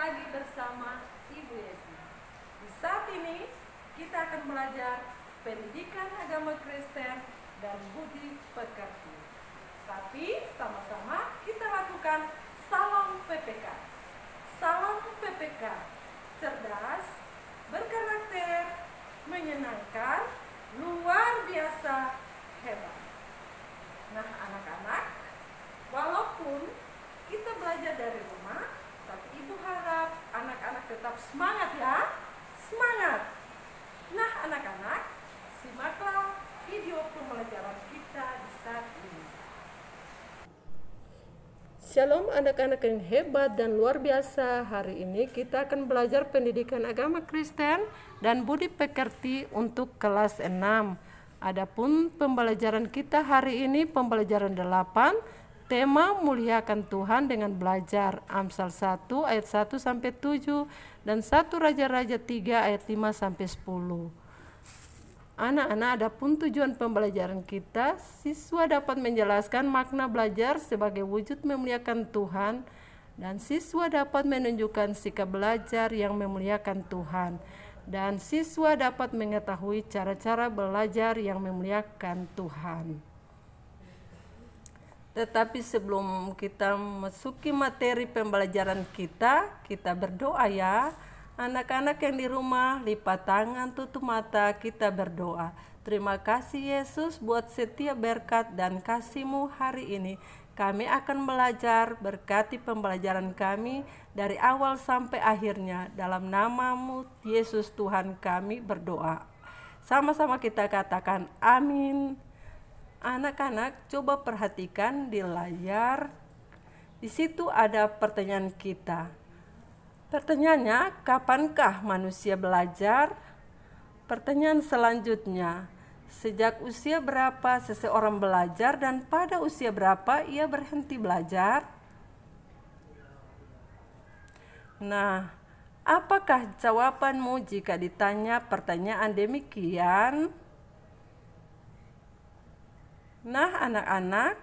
lagi bersama Ibu Yesi. Di saat ini kita akan belajar pendidikan agama Kristen dan budi pekerti. Tapi sama-sama kita lakukan salam PPK. Salam PPK, cerdas, berkarakter, menyenangkan, luar biasa, hebat. Nah anak-anak, walaupun kita belajar dari rumah, tapi Ibu harap anak-anak tetap semangat ya. Semangat. Nah anak-anak, simaklah video pembelajaran kita di saat ini. Shalom anak-anak yang hebat dan luar biasa. Hari ini kita akan belajar pendidikan agama Kristen dan budi pekerti untuk kelas 6. Adapun pembelajaran kita hari ini pembelajaran 8, tema muliakan Tuhan dengan belajar. Amsal 1 ayat 1 sampai 7 dan 1 Raja-Raja 3 ayat 5 sampai 10. Anak-anak, adapun tujuan pembelajaran kita, siswa dapat menjelaskan makna belajar sebagai wujud memuliakan Tuhan, dan siswa dapat menunjukkan sikap belajar yang memuliakan Tuhan, dan siswa dapat mengetahui cara-cara belajar yang memuliakan Tuhan. Tetapi sebelum kita masuki materi pembelajaran kita berdoa ya. Anak-anak yang di rumah, lipat tangan, tutup mata, kita berdoa. Terima kasih Yesus buat setiap berkat dan kasih-Mu hari ini. Kami akan belajar, berkati pembelajaran kami dari awal sampai akhirnya. Dalam nama-Mu Yesus Tuhan kami berdoa. Sama-sama kita katakan amin. Anak-anak coba perhatikan di layar. Di situ ada pertanyaan kita. Pertanyaannya, kapankah manusia belajar? Pertanyaan selanjutnya, sejak usia berapa seseorang belajar dan pada usia berapa ia berhenti belajar? Nah, apakah jawabanmu jika ditanya pertanyaan demikian? Nah, anak-anak,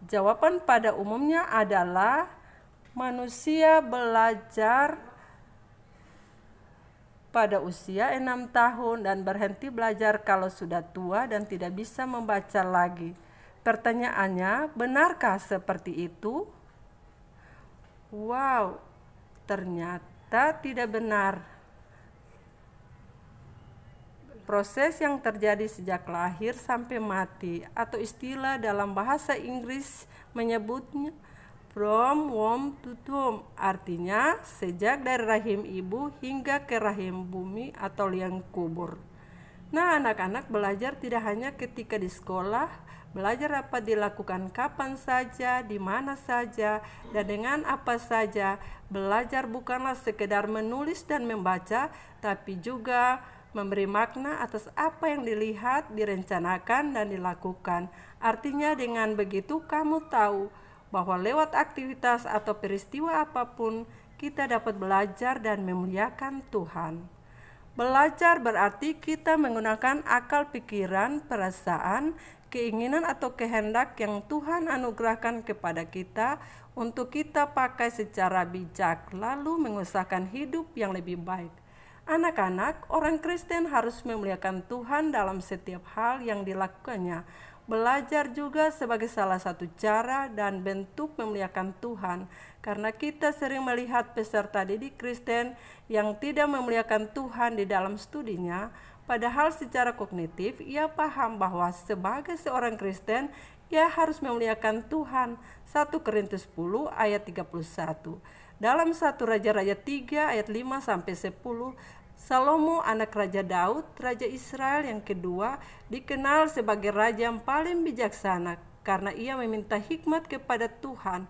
jawaban pada umumnya adalah manusia belajar pada usia 6 tahun dan berhenti belajar kalau sudah tua dan tidak bisa membaca lagi. Pertanyaannya, benarkah seperti itu? Wow, ternyata tidak benar. Proses yang terjadi sejak lahir sampai mati, atau istilah dalam bahasa Inggris menyebutnya from womb to tomb, artinya sejak dari rahim ibu hingga ke rahim bumi atau liang kubur. Nah anak-anak, belajar tidak hanya ketika di sekolah, belajar dapat dilakukan kapan saja, di mana saja, dan dengan apa saja. Belajar bukanlah sekedar menulis dan membaca, tapi juga memberi makna atas apa yang dilihat, direncanakan, dan dilakukan. Artinya dengan begitu kamu tahu bahwa lewat aktivitas atau peristiwa apapun kita dapat belajar dan memuliakan Tuhan. Belajar berarti kita menggunakan akal pikiran, perasaan, keinginan atau kehendak yang Tuhan anugerahkan kepada kita untuk kita pakai secara bijak, lalu mengusahakan hidup yang lebih baik. Anak-anak, orang Kristen harus memuliakan Tuhan dalam setiap hal yang dilakukannya. Belajar juga sebagai salah satu cara dan bentuk memuliakan Tuhan, karena kita sering melihat peserta didik Kristen yang tidak memuliakan Tuhan di dalam studinya, padahal secara kognitif ia paham bahwa sebagai seorang Kristen ia harus memuliakan Tuhan. 1 Korintus 10 ayat 31. Dalam 1 Raja-Raja 3 ayat 5 sampai 10, Salomo, anak Raja Daud, Raja Israel yang kedua, dikenal sebagai raja yang paling bijaksana karena ia meminta hikmat kepada Tuhan.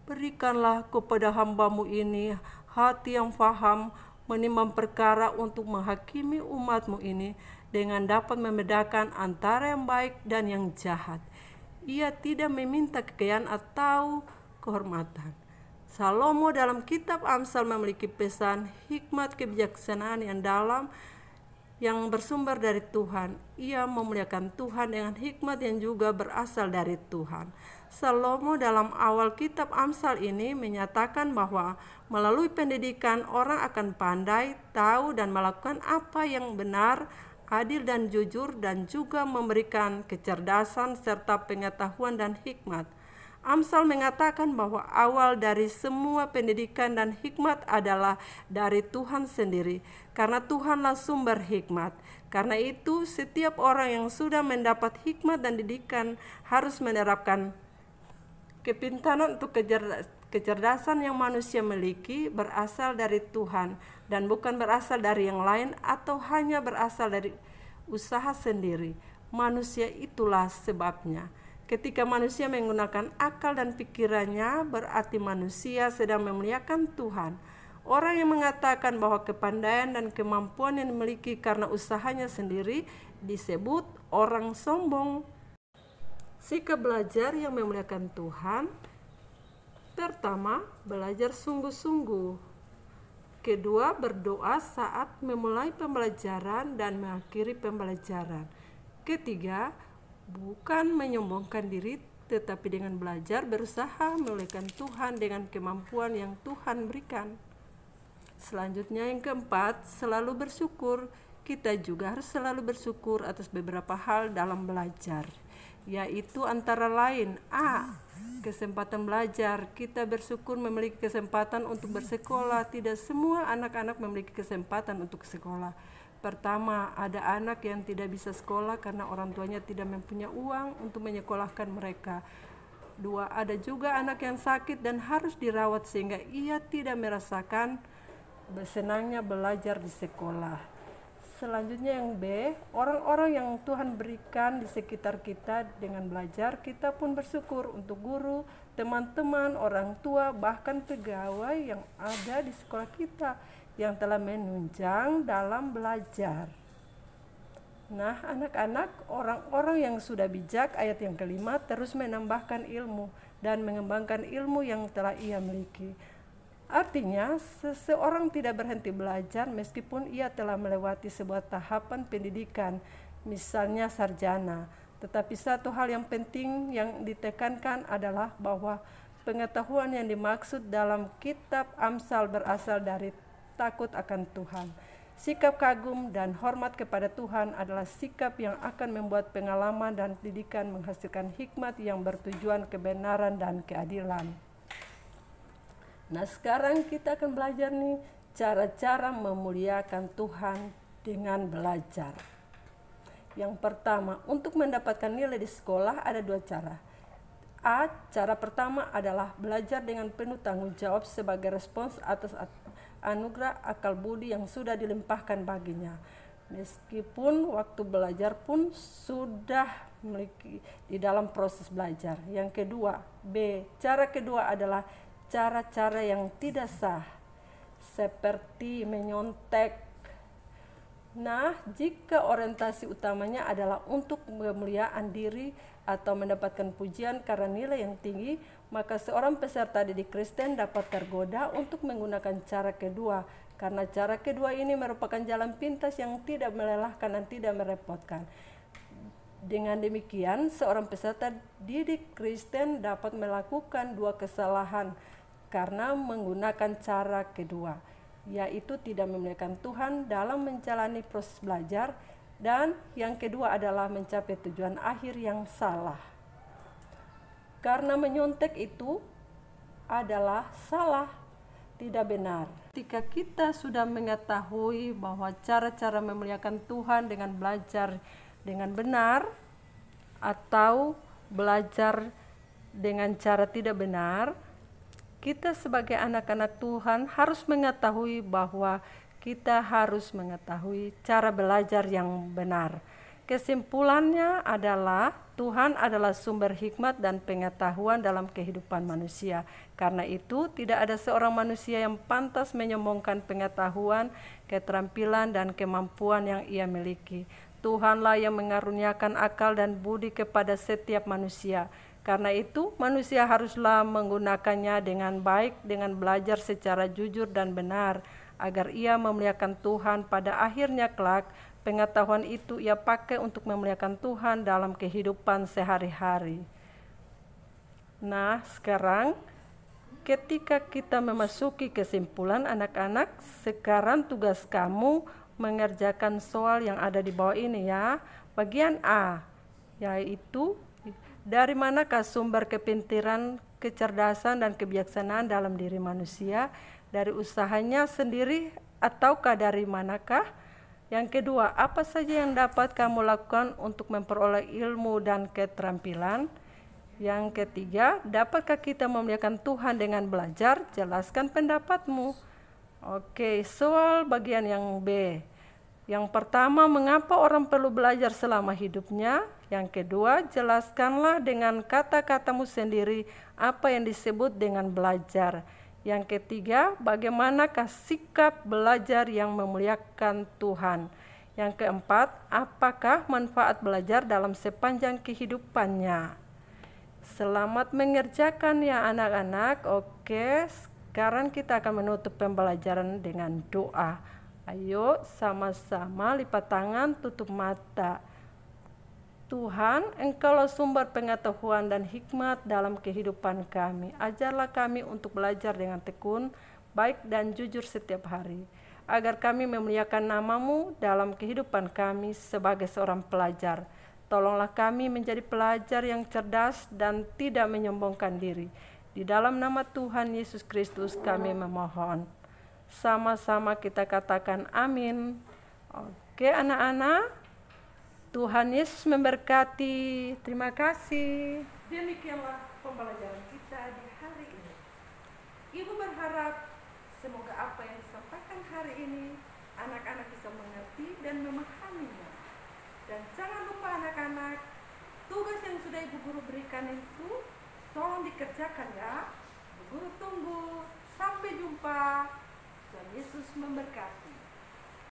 Berikanlah kepada hamba-Mu ini hati yang faham menimbang perkara untuk menghakimi umat-Mu ini dengan dapat membedakan antara yang baik dan yang jahat. Ia tidak meminta kekayaan atau kehormatan. Salomo dalam kitab Amsal memiliki pesan hikmat kebijaksanaan yang dalam yang bersumber dari Tuhan. Ia memuliakan Tuhan dengan hikmat yang juga berasal dari Tuhan. Salomo dalam awal kitab Amsal ini menyatakan bahwa melalui pendidikan orang akan pandai, tahu dan melakukan apa yang benar, adil dan jujur, dan juga memberikan kecerdasan serta pengetahuan dan hikmat. Amsal mengatakan bahwa awal dari semua pendidikan dan hikmat adalah dari Tuhan sendiri, karena Tuhanlah sumber hikmat. Karena itu, setiap orang yang sudah mendapat hikmat dan didikan harus menerapkan kepintaran untuk kecerdasan yang manusia miliki berasal dari Tuhan dan bukan berasal dari yang lain atau hanya berasal dari usaha sendiri. Manusia itulah sebabnya. Ketika manusia menggunakan akal dan pikirannya, berarti manusia sedang memuliakan Tuhan. Orang yang mengatakan bahwa kepandaian dan kemampuan yang dimiliki karena usahanya sendiri disebut orang sombong. Sikap belajar yang memuliakan Tuhan. Pertama, belajar sungguh-sungguh. Kedua, berdoa saat memulai pembelajaran dan mengakhiri pembelajaran. Ketiga, bukan menyombongkan diri, tetapi dengan belajar berusaha memuliakan Tuhan dengan kemampuan yang Tuhan berikan. Selanjutnya yang keempat, selalu bersyukur. Kita juga harus selalu bersyukur atas beberapa hal dalam belajar, yaitu antara lain A. Kesempatan belajar. Kita bersyukur memiliki kesempatan untuk bersekolah. Tidak semua anak-anak memiliki kesempatan untuk sekolah. Pertama, ada anak yang tidak bisa sekolah karena orang tuanya tidak mempunyai uang untuk menyekolahkan mereka. Dua, ada juga anak yang sakit dan harus dirawat sehingga ia tidak merasakan bersenangnya belajar di sekolah. Selanjutnya yang B, orang-orang yang Tuhan berikan di sekitar kita dengan belajar, kita pun bersyukur untuk guru, teman-teman, orang tua, bahkan pegawai yang ada di sekolah kita yang telah menunjang dalam belajar. Nah, anak-anak, orang-orang yang sudah bijak, ayat yang kelima, terus menambahkan ilmu dan mengembangkan ilmu yang telah ia miliki. Artinya, seseorang tidak berhenti belajar meskipun ia telah melewati sebuah tahapan pendidikan, misalnya sarjana. Tetapi satu hal yang penting yang ditekankan adalah bahwa pengetahuan yang dimaksud dalam kitab Amsal berasal dari takut akan Tuhan. Sikap kagum dan hormat kepada Tuhan adalah sikap yang akan membuat pengalaman dan didikan menghasilkan hikmat yang bertujuan kebenaran dan keadilan. Nah, sekarang kita akan belajar nih cara-cara memuliakan Tuhan dengan belajar. Yang pertama, untuk mendapatkan nilai di sekolah ada dua cara. A, cara pertama adalah belajar dengan penuh tanggung jawab sebagai respons atas anugerah akal budi yang sudah dilimpahkan baginya. Meskipun waktu belajar pun sudah memiliki di dalam proses belajar. Yang kedua, B, cara kedua adalah cara-cara yang tidak sah, seperti menyontek. Nah, jika orientasi utamanya adalah untuk kemuliaan diri atau mendapatkan pujian karena nilai yang tinggi, maka seorang peserta didik Kristen dapat tergoda untuk menggunakan cara kedua, karena cara kedua ini merupakan jalan pintas yang tidak melelahkan dan tidak merepotkan. Dengan demikian, seorang peserta didik Kristen dapat melakukan dua kesalahan karena menggunakan cara kedua, yaitu tidak memuliakan Tuhan dalam menjalani proses belajar, dan yang kedua adalah mencapai tujuan akhir yang salah. Karena menyontek itu adalah salah, tidak benar. Ketika kita sudah mengetahui bahwa cara-cara memuliakan Tuhan dengan belajar dengan benar atau belajar dengan cara tidak benar, kita sebagai anak-anak Tuhan harus mengetahui bahwa kita harus mengetahui cara belajar yang benar. Kesimpulannya adalah Tuhan adalah sumber hikmat dan pengetahuan dalam kehidupan manusia. Karena itu, tidak ada seorang manusia yang pantas menyombongkan pengetahuan, keterampilan, dan kemampuan yang ia miliki. Tuhanlah yang mengaruniakan akal dan budi kepada setiap manusia. Karena itu, manusia haruslah menggunakannya dengan baik, dengan belajar secara jujur dan benar, agar ia memuliakan Tuhan pada akhirnya kelak. Pengetahuan itu ia pakai untuk memuliakan Tuhan dalam kehidupan sehari-hari. Nah, sekarang ketika kita memasuki kesimpulan anak-anak, sekarang tugas kamu mengerjakan soal yang ada di bawah ini ya. Bagian A, yaitu dari manakah sumber kepintaran, kecerdasan, dan kebijaksanaan dalam diri manusia? Dari usahanya sendiri ataukah dari manakah? Yang kedua, apa saja yang dapat kamu lakukan untuk memperoleh ilmu dan keterampilan? Yang ketiga, dapatkah kita memuliakan Tuhan dengan belajar? Jelaskan pendapatmu. Oke, soal bagian yang B. Yang pertama, mengapa orang perlu belajar selama hidupnya? Yang kedua, jelaskanlah dengan kata-katamu sendiri apa yang disebut dengan belajar. Yang ketiga, bagaimanakah sikap belajar yang memuliakan Tuhan? Yang keempat, apakah manfaat belajar dalam sepanjang kehidupannya? Selamat mengerjakan ya anak-anak. Oke, sekarang kita akan menutup pembelajaran dengan doa. Ayo sama-sama lipat tangan, tutup mata. Tuhan, Engkaulah sumber pengetahuan dan hikmat dalam kehidupan kami. Ajarlah kami untuk belajar dengan tekun, baik dan jujur setiap hari, agar kami memuliakan nama-Mu dalam kehidupan kami sebagai seorang pelajar. Tolonglah kami menjadi pelajar yang cerdas dan tidak menyombongkan diri. Di dalam nama Tuhan Yesus Kristus kami memohon. Sama-sama kita katakan amin. Oke anak-anak, Tuhan Yesus memberkati. Terima kasih. Demikianlah pembelajaran kita di hari ini. Ibu berharap semoga apa yang disampaikan hari ini anak-anak bisa mengerti dan memahaminya. Dan jangan lupa anak-anak, tugas yang sudah ibu guru berikan itu tolong dikerjakan ya. Ibu guru tunggu. Sampai jumpa. Tuhan Yesus memberkati.